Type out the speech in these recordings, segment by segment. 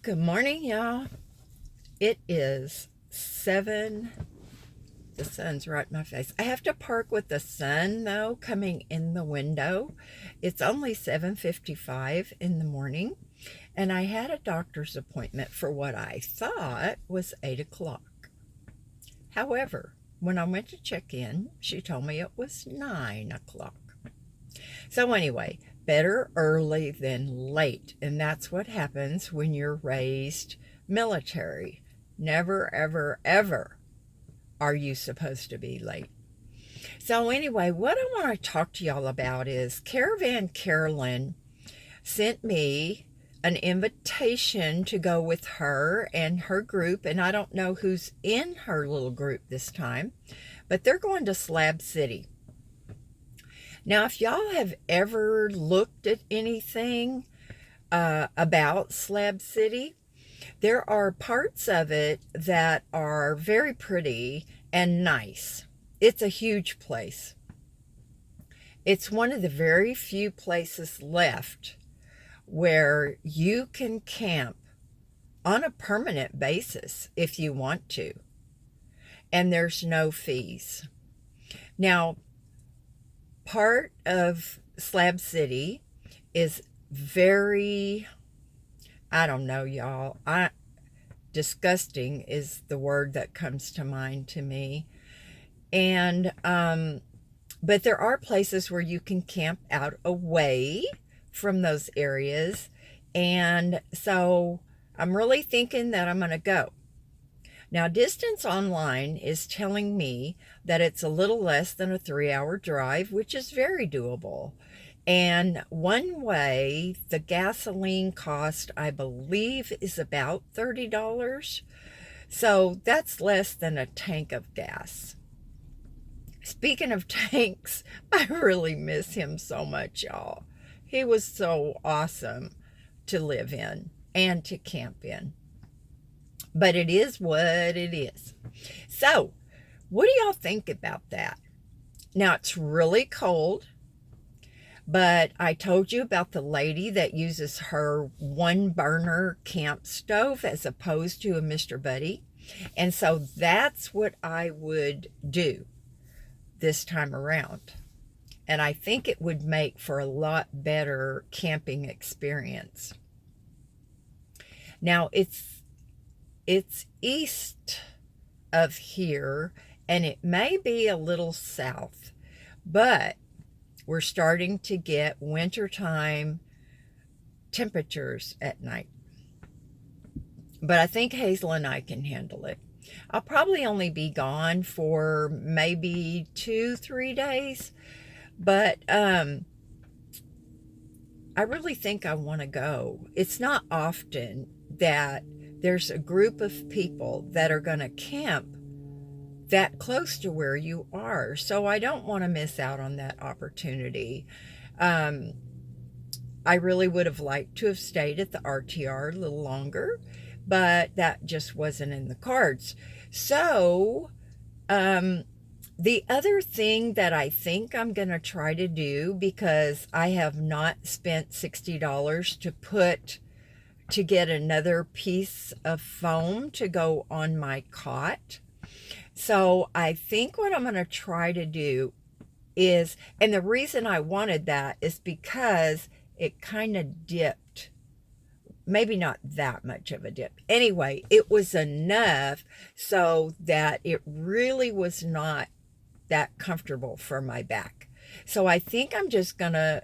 Good morning, y'all. It is 7. The sun's right in my face. I have to park with the sun, though, coming in the window. It's only 7:55 in the morning, and I had a doctor's appointment for what I thought was 8 o'clock. However, when I went to check in, she told me it was 9 o'clock. So anyway, better early than late. And that's what happens when you're raised military. Never, ever, ever are you supposed to be late. So anyway, what I want to talk to y'all about is Caravan Carolyn sent me an invitation to go with her and her group. And I don't know who's in her little group this time, but they're going to Slab City. Now, if y'all have ever looked at anything about Slab City, there are parts of it that are very pretty and nice. It's a huge place. It's one of the very few places left where you can camp on a permanent basis if you want to, and there's no fees. Now, part of Slab City is very, I don't know, y'all. Disgusting is the word that comes to mind to me. And, but there are places where you can camp out away from those areas. And so I'm really thinking that I'm going to go. Now, Distance Online is telling me that it's a little less than a 3-hour drive, which is very doable. And one way, the gasoline cost, I believe, is about $30. So that's less than a tank of gas. Speaking of tanks, I really miss him so much, y'all. He was so awesome to live in and to camp in. But it is what it is. So, what do y'all think about that? Now, it's really cold, but I told you about the lady that uses her one-burner camp stove as opposed to a Mr. Buddy. And so that's what I would do this time around. And I think it would make for a lot better camping experience. Now, it's east of here, and it may be a little south, but we're starting to get wintertime temperatures at night. But I think Hazel and I can handle it. I'll probably only be gone for maybe 2-3 days, but I really think I want to go. It's not often that there's a group of people that are going to camp that close to where you are. So I don't want to miss out on that opportunity. I really would have liked to have stayed at the RTR a little longer, but that just wasn't in the cards. So the other thing that I think I'm going to try to do, because I have not spent $60 to get another piece of foam to go on my cot. So I think what I'm going to try to do is, and the reason I wanted that is because it kind of dipped. Maybe not that much of a dip. Anyway, it was enough so that it really was not that comfortable for my back. So I think I'm just going to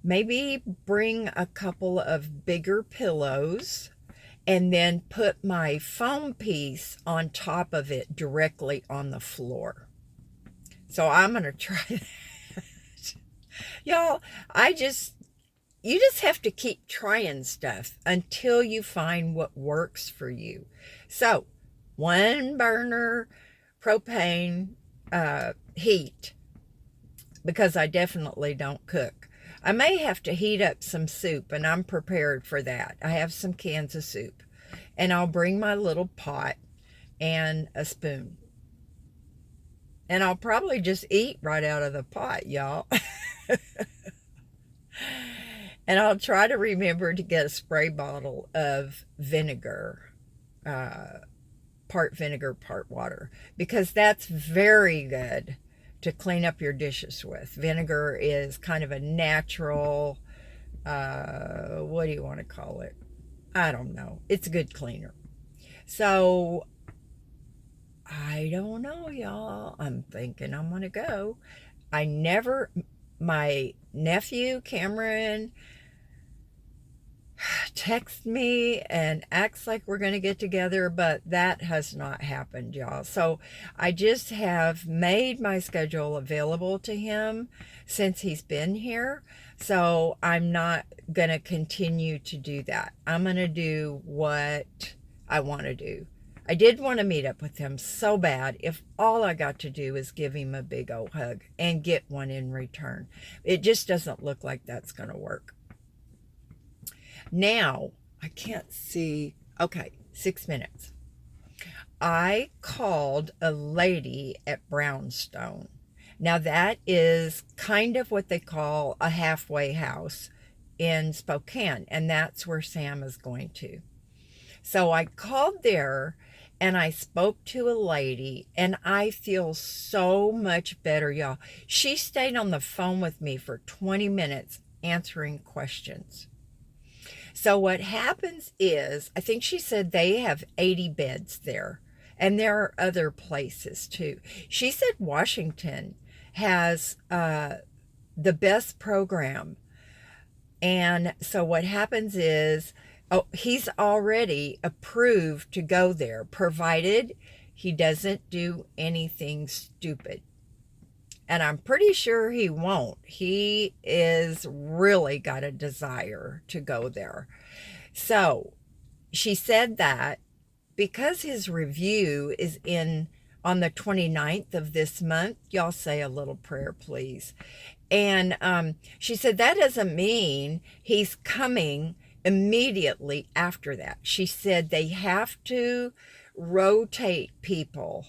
maybe bring a couple of bigger pillows and then put my foam piece on top of it directly on the floor. So I'm going to try that. Y'all, you just have to keep trying stuff until you find what works for you. So, one burner propane heat, because I definitely don't cook. I may have to heat up some soup, and I'm prepared for that. I have some cans of soup, and I'll bring my little pot and a spoon. And I'll probably just eat right out of the pot, y'all. And I'll try to remember to get a spray bottle of vinegar, part vinegar, part water, because that's very good to clean up your dishes with. Vinegar is kind of a natural, what do you want to call it? I don't know. It's a good cleaner. So I don't know, y'all. I'm thinking I'm going to go. My nephew Cameron texts me and acts like we're going to get together, but that has not happened, y'all. So I just have made my schedule available to him since he's been here. So I'm not going to continue to do that. I'm going to do what I want to do. I did want to meet up with him so bad if all I got to do is give him a big old hug and get one in return. It just doesn't look like that's going to work. Now, I can't see. Okay, 6 minutes. I called a lady at Brownstone. Now, that is kind of what they call a halfway house in Spokane, and that's where Sam is going to. So I called there and I spoke to a lady, and I feel so much better, y'all. She stayed on the phone with me for 20 minutes answering questions. So what happens is, I think she said they have 80 beds there, and there are other places too. She said Washington has the best program. And so what happens is, he's already approved to go there, provided he doesn't do anything stupid. And I'm pretty sure he won't. He is really got a desire to go there. So she said that because his review is on the 29th of this month, y'all say a little prayer, please. And she said that doesn't mean he's coming immediately after that. She said they have to rotate people.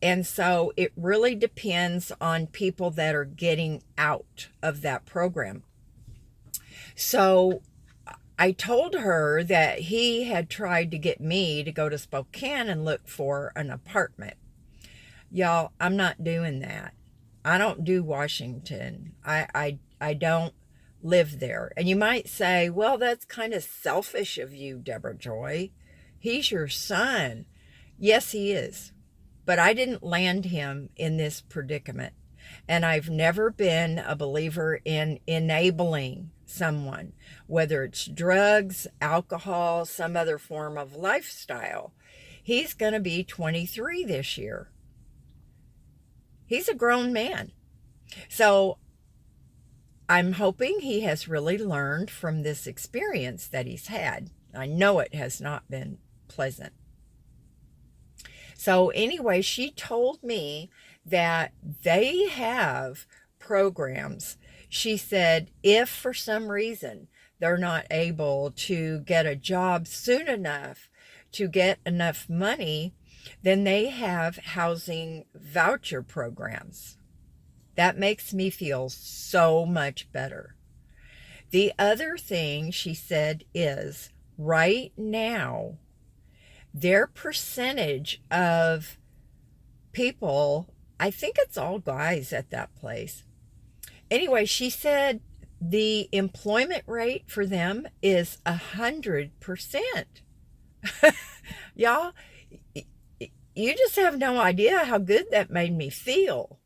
And so it really depends on people that are getting out of that program. So I told her that he had tried to get me to go to Spokane and look for an apartment. Y'all, I'm not doing that. I don't do Washington. I don't live there. And you might say, well, that's kind of selfish of you, Debrajoy. He's your son. Yes, he is. But I didn't land him in this predicament. And I've never been a believer in enabling someone, whether it's drugs, alcohol, some other form of lifestyle. He's going to be 23 this year. He's a grown man. So I'm hoping he has really learned from this experience that he's had. I know it has not been pleasant. So anyway, she told me that they have programs. She said if for some reason they're not able to get a job soon enough to get enough money, then they have housing voucher programs. That makes me feel so much better. The other thing she said is right now, their percentage of people, I think it's all guys at that place. Anyway, she said the employment rate for them is 100%. Y'all, you just have no idea how good that made me feel.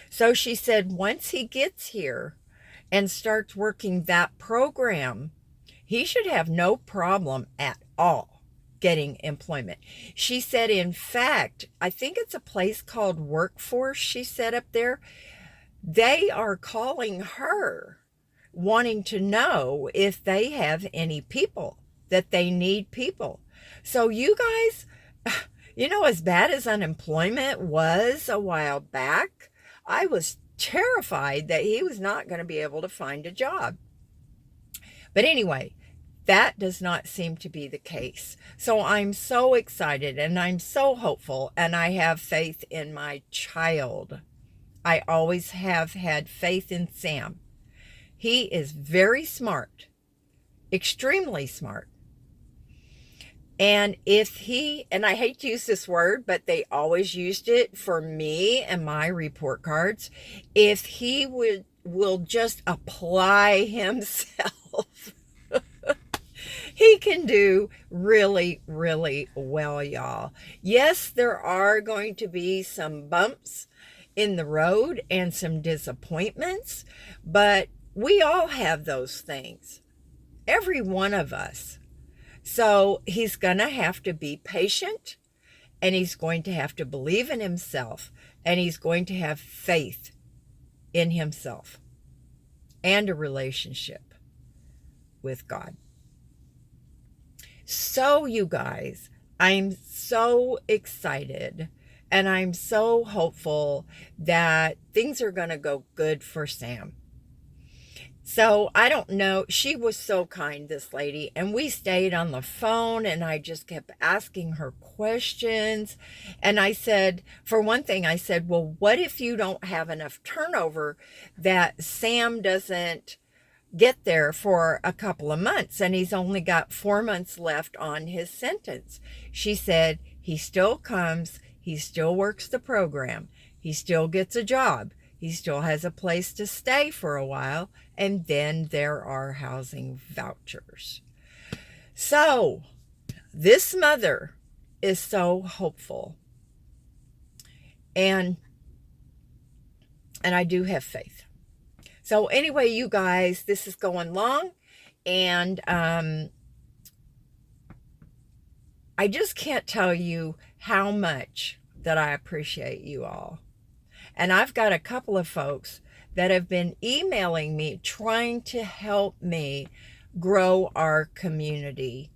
So she said once he gets here and starts working that program, he should have no problem at all getting employment. She said, in fact, I think it's a place called Workforce, she said up there. They are calling her, wanting to know if they have any people, that they need people. So you guys, as bad as unemployment was a while back, I was terrified that he was not going to be able to find a job. But anyway, that does not seem to be the case. So I'm so excited and I'm so hopeful, and I have faith in my child. I always have had faith in Sam. He is very smart, extremely smart. And if he, and I hate to use this word, but they always used it for me and my report cards, if he will just apply himself, he can do really, really well, y'all. Yes, there are going to be some bumps in the road and some disappointments, but we all have those things. Every one of us. So he's going to have to be patient, and he's going to have to believe in himself, and he's going to have faith in himself and a relationship with God. So, you guys, I'm so excited and I'm so hopeful that things are going to go good for Sam. So I don't know. She was so kind, this lady, and we stayed on the phone and I just kept asking her questions. And I said, for one thing, I said, well, what if you don't have enough turnover that Sam doesn't get there for a couple of months and he's only got 4 months left on his sentence? She said, he still comes, he still works the program, he still gets a job, he still has a place to stay for a while, and then there are housing vouchers. So this mother is so hopeful, and I do have faith. So anyway, you guys, this is going long, and I just can't tell you how much that I appreciate you all. And I've got a couple of folks that have been emailing me trying to help me grow our community.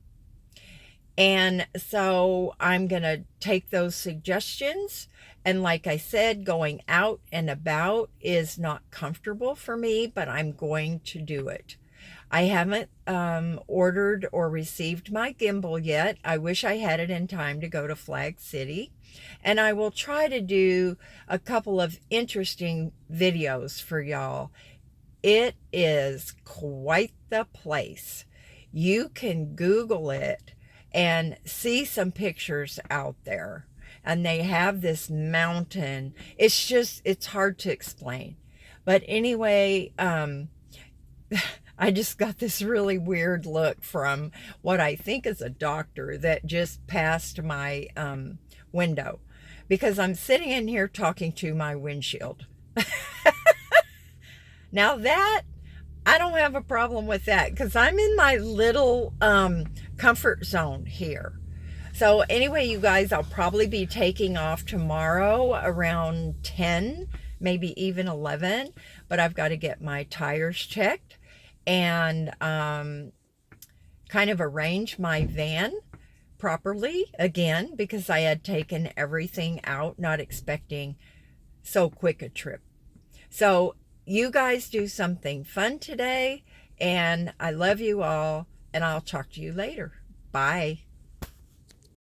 And so I'm going to take those suggestions. And like I said, going out and about is not comfortable for me, but I'm going to do it. I haven't ordered or received my gimbal yet. I wish I had it in time to go to Slab City. And I will try to do a couple of interesting videos for y'all. It is quite the place. You can Google it and see some pictures out there. And they have this mountain. It's hard to explain. But anyway, I just got this really weird look from what I think is a doctor that just passed my window, because I'm sitting in here talking to my windshield. Now that, I don't have a problem with that, because I'm in my little comfort zone here. So anyway, you guys, I'll probably be taking off tomorrow around 10, maybe even 11, but I've got to get my tires checked and kind of arrange my van properly again, because I had taken everything out, not expecting so quick a trip. So you guys do something fun today, and I love you all, and I'll talk to you later. Bye.